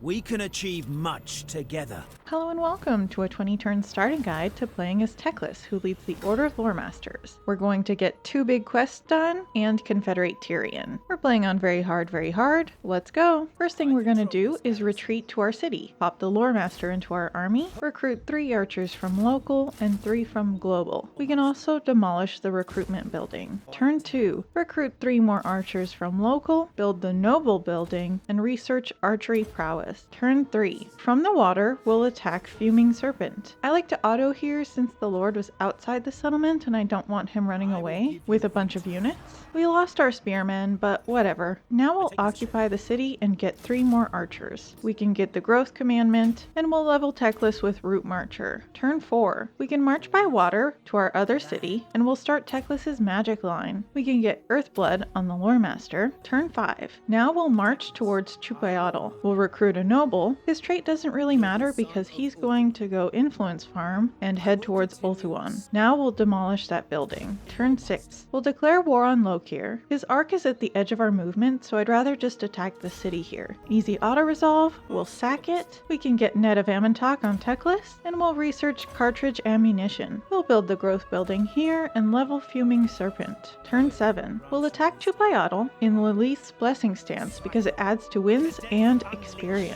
we can achieve much together. Hello and welcome to a 20-turn starting guide to playing as Teclis, who leads the Order of Loremasters. We're going to get 2 big quests done and Confederate Tyrion. We're playing on very hard. Let's go. First thing we're going to do is retreat to our city, pop the Loremaster into our army, recruit 3 archers from local and 3 from global. We can also demolish the recruitment building. Turn 2, recruit 3 more archers from local, build the noble building, and research archery prowess. Turn 3, from the water, we'll attack Fuming Serpent. I like to auto here since the Lord was outside the settlement and I don't want him running away with a bunch of units. We lost our spearmen, but whatever. Now we'll occupy the city and get 3 more archers. We can get the growth commandment and we'll level Teclis with Root Marcher. Turn 4, we can march by water to our other city and we'll start Teclis's magic line. We can get Earthblood on the Loremaster. Turn 5, now we'll march towards Chupayatl. We'll recruit a noble. His trait doesn't really matter because he's going to go influence farm and head towards Ulthuan. Now we'll demolish that building. Turn 6, we'll declare war on Lokir. His arc is at the edge of our movement, so I'd rather just attack the city here. Easy auto resolve, we'll sack it. We can get Net of Amantok on Teclis, and we'll research cartridge ammunition. We'll build the growth building here and level Fuming Serpent. Turn 7, we'll attack Chupayatl in Lilith's Blessing Stance because it adds to wins and experience.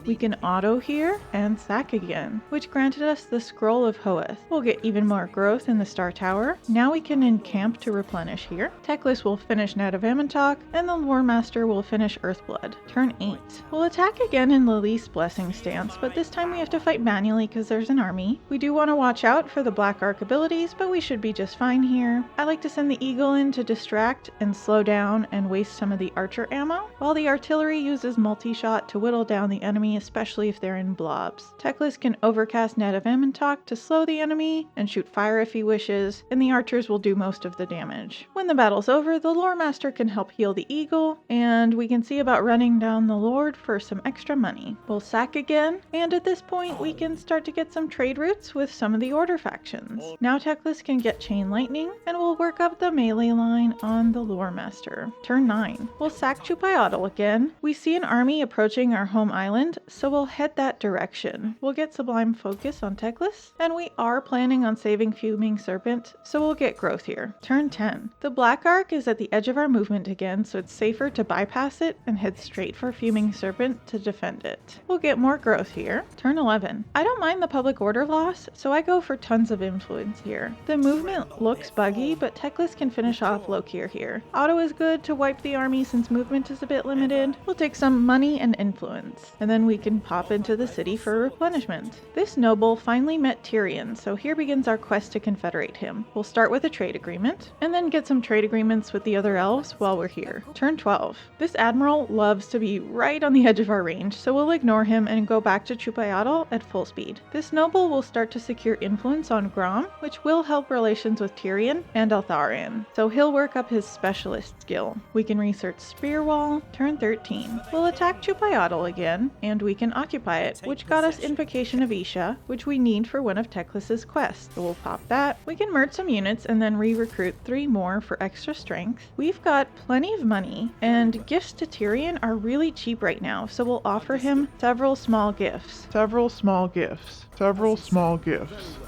We can auto here and sack again, which granted us the Scroll of Hoeth. We'll get even more growth in the Star Tower. Now we can encamp to replenish here. Teclis will finish Net of Amantok, and the Loremaster will finish Earthblood. Turn 8, we'll attack again in Lilith's Blessing Stance, but this time we have to fight manually because there's an army. We do want to watch out for the Black Arc abilities, but we should be just fine here. I like to send the Eagle in to distract and slow down and waste some of the archer ammo, while the artillery uses multi-shot to whittle down the enemy, especially if they're in blobs. Teclis can overcast Net of Amantok to slow the enemy and shoot fire if he wishes, and the archers will do most of the damage. When the battle's over, the Loremaster can help heal the Eagle, and we can see about running down the Lord for some extra money. We'll sack again, and at this point we can start to get some trade routes with some of the Order factions. Now Teclis can get Chain Lightning, and we'll work up the melee line on the Loremaster. Turn 9, we'll sack Chupayatl again. We see an army approaching our home island, so we'll head that direction. We'll get Sublime Focus on Teclis, and we are planning on saving Fuming Serpent, so we'll get growth here. Turn 10, the Black Arc is at the edge of our movement again, so it's safer to bypass it and head straight for Fuming Serpent to defend it. We'll get more growth here. Turn 11, I don't mind the public order loss, so I go for tons of influence here. The movement looks buggy, but Teclis can finish off Lokir here. Auto is good to wipe the army since movement is a bit limited. We'll take some money and influence, and then we can pop into the city for replenishment. This noble finally met Tyrion, so here begins our quest to confederate him. We'll start with a trade agreement, and then get some trade agreements with the other elves while we're here. Turn 12, this admiral loves to be right on the edge of our range, so we'll ignore him and go back to Chupayatl at full speed. This noble will start to secure influence on Grom, which will help relations with Tyrion and Eltharion, so he'll work up his specialist skill. We can research Spear Wall. Turn 13, we'll attack Chupayatl again, and we can occupy it, which got us Invocation of Isha, which we need for one of Teclis's quests. So we'll pop that. We can merge some units and then re-recruit 3 more for extra strength. We've got plenty of money, and gifts to Tyrion are really cheap right now, so we'll offer him several small gifts.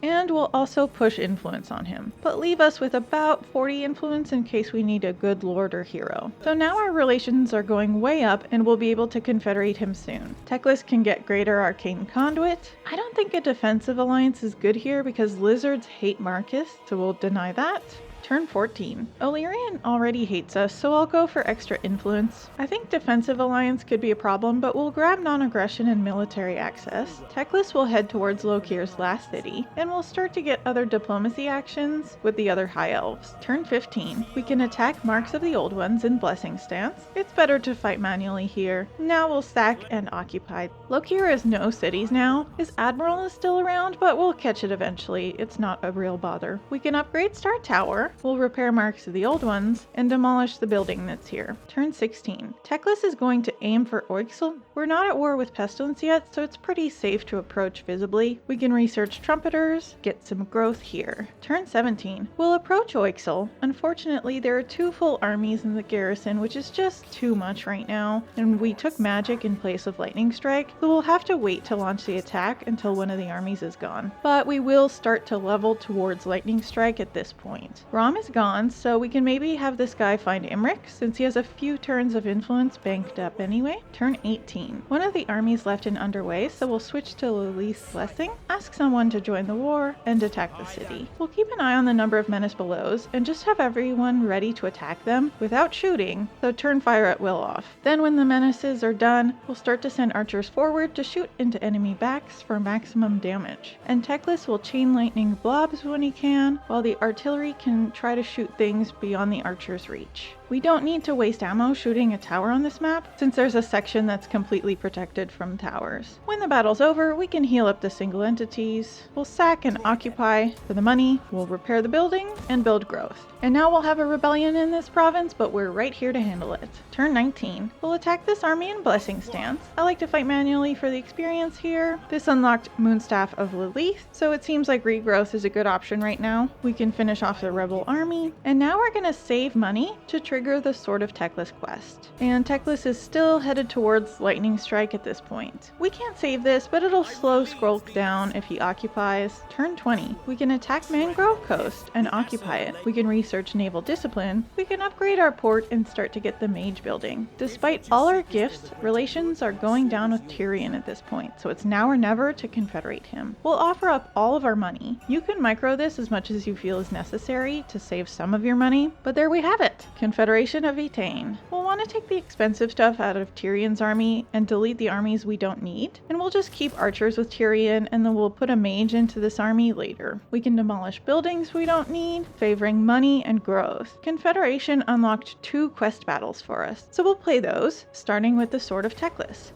And we'll also push influence on him, but leave us with about 40 influence in case we need a good lord or hero. So now our relations are going way up and we'll be able to confederate him soon. Teclis can get Greater Arcane Conduit. I don't think a defensive alliance is good here because lizards hate Marcus, so we'll deny that. Turn 14. Illyrian already hates us, so I'll go for extra influence. I think defensive alliance could be a problem, but we'll grab non-aggression and military access. Teclis will head towards Lokir's last city, and we'll start to get other diplomacy actions with the other High Elves. Turn 15. We can attack Marks of the Old Ones in Blessing Stance. It's better to fight manually here. Now we'll sack and occupy. Lokir has no cities now. His admiral is still around, but we'll catch it eventually. It's not a real bother. We can upgrade Star Tower. We'll repair marks of the old ones and demolish the building that's here. Turn 16. Teclis is going to aim for Oixel. We're not at war with Pestilence yet, so it's pretty safe to approach visibly. We can research Trumpeters, get some growth here. Turn 17. We'll approach Oixel. Unfortunately, there are 2 full armies in the garrison, which is just too much right now, and we took magic in place of lightning strike, so we'll have to wait to launch the attack until one of the armies is gone. But we will start to level towards lightning strike at this point. Rom is gone, so we can maybe have this guy find Imric, since he has a few turns of influence banked up anyway. Turn 18. One of the armies left in underway, so we'll switch to Lilith's Blessing, ask someone to join the war, and attack the city. We'll keep an eye on the number of menace belows, and just have everyone ready to attack them without shooting, so turn fire at will off. Then when the menaces are done, we'll start to send archers forward to shoot into enemy backs for maximum damage. And Teclis will chain lightning blobs when he can, while the artillery can try to shoot things beyond the archer's reach. We don't need to waste ammo shooting a tower on this map, since there's a section that's completely protected from towers. When the battle's over, we can heal up the single entities. We'll sack and occupy for the money, we'll repair the building, and build growth. And now we'll have a rebellion in this province, but we're right here to handle it. Turn 19. We'll attack this army in Blessing stance. I like to fight manually for the experience here. This unlocked Moonstaff of Lilith, so it seems like regrowth is a good option right now. We can finish off the rebel army, and now we're gonna save money to trigger the Sword of Teclis quest. And Teclis is still headed towards lightning strike at this point. We can't save this, but it'll slow scroll down if he occupies. Turn 20. We can attack Mangrove Coast and occupy it. We can research naval discipline. We can upgrade our port and start to get the mage building. Despite all our gifts, relations are going down with Tyrion at this point, so it's now or never to confederate him. We'll offer up all of our money. You can micro this as much as you feel is necessary to save some of your money, but there we have it. Confederation of Etain. We'll want to take the expensive stuff out of Tyrion's army and delete the armies we don't need, and we'll just keep archers with Tyrion, and then we'll put a mage into this army later. We can demolish buildings we don't need, favoring money and growth. Confederation unlocked 2 quest battles for us, so we'll play those, starting with the Sword of Teclis.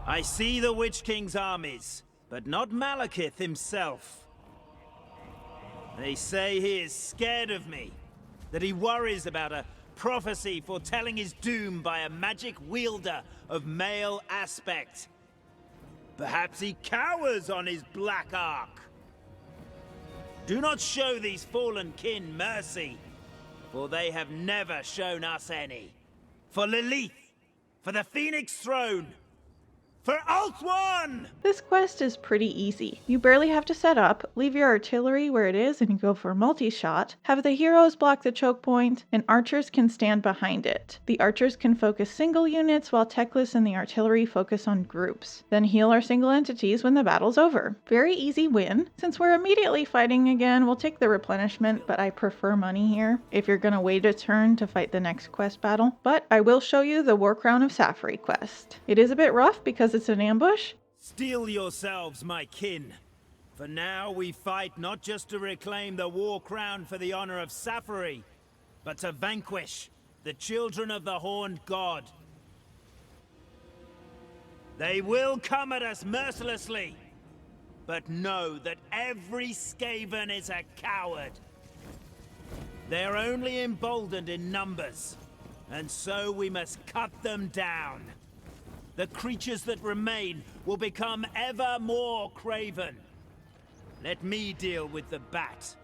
I see the Witch King's armies, but not Malekith himself. They say he is scared of me, that he worries about a prophecy foretelling his doom by a magic wielder of male aspect. Perhaps he cowers on his black ark. Do not show these fallen kin mercy, for they have never shown us any. For Lilith, for the Phoenix Throne, for Ulthuan! This quest is pretty easy. You barely have to set up, leave your artillery where it is and go for a multi-shot, have the heroes block the choke point, and archers can stand behind it. The archers can focus single units while Teclis and the artillery focus on groups. Then heal our single entities when the battle's over. Very easy win. Since we're immediately fighting again, we'll take the replenishment, but I prefer money here if you're gonna wait a turn to fight the next quest battle. But I will show you the War Crown of Safri quest. It is a bit rough because it's an ambush. Steel yourselves, my kin. For now we fight not just to reclaim the war crown for the honor of Safari, but to vanquish the children of the Horned God. They will come at us mercilessly, but know that every Skaven is a coward. They are only emboldened in numbers, and so we must cut them down. The creatures that remain will become ever more craven. Let me deal with the bat.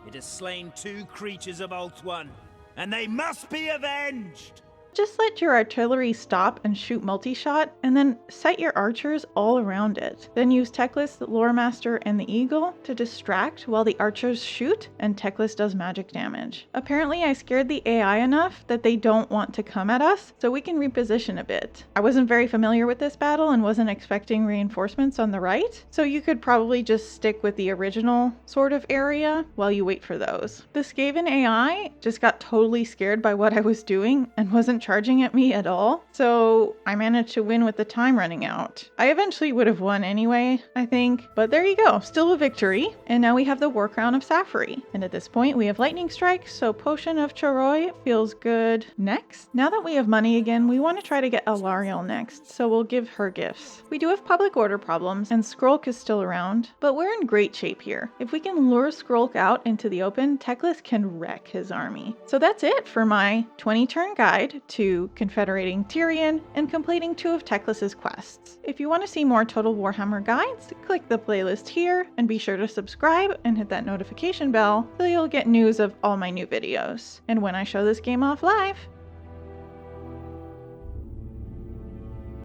It has slain 2 creatures of Ulthuan, and they must be avenged! Just let your artillery stop and shoot multi-shot, and then set your archers all around it. Then use Teclis, the Loremaster, and the Eagle to distract while the archers shoot and Teclis does magic damage. Apparently I scared the AI enough that they don't want to come at us, so we can reposition a bit. I wasn't very familiar with this battle and wasn't expecting reinforcements on the right, so you could probably just stick with the original sort of area while you wait for those. The Skaven AI just got totally scared by what I was doing and wasn't charging at me at all, so I managed to win with the time running out. I eventually would have won anyway, I think, but there you go, still a victory. And now we have the War Crown of Safari. And at this point we have Lightning Strike, so Potion of Charoi feels good. Next, now that we have money again, we want to try to get Alariel next, so we'll give her gifts. We do have public order problems, and Skrulk is still around, but we're in great shape here. If we can lure Skrulk out into the open, Teclis can wreck his army. So that's it for my 20-turn guide to Confederating Tyrion and completing 2 of Teclis's quests. If you want to see more Total Warhammer guides, click the playlist here, and be sure to subscribe and hit that notification bell so you'll get news of all my new videos. And when I show this game off live,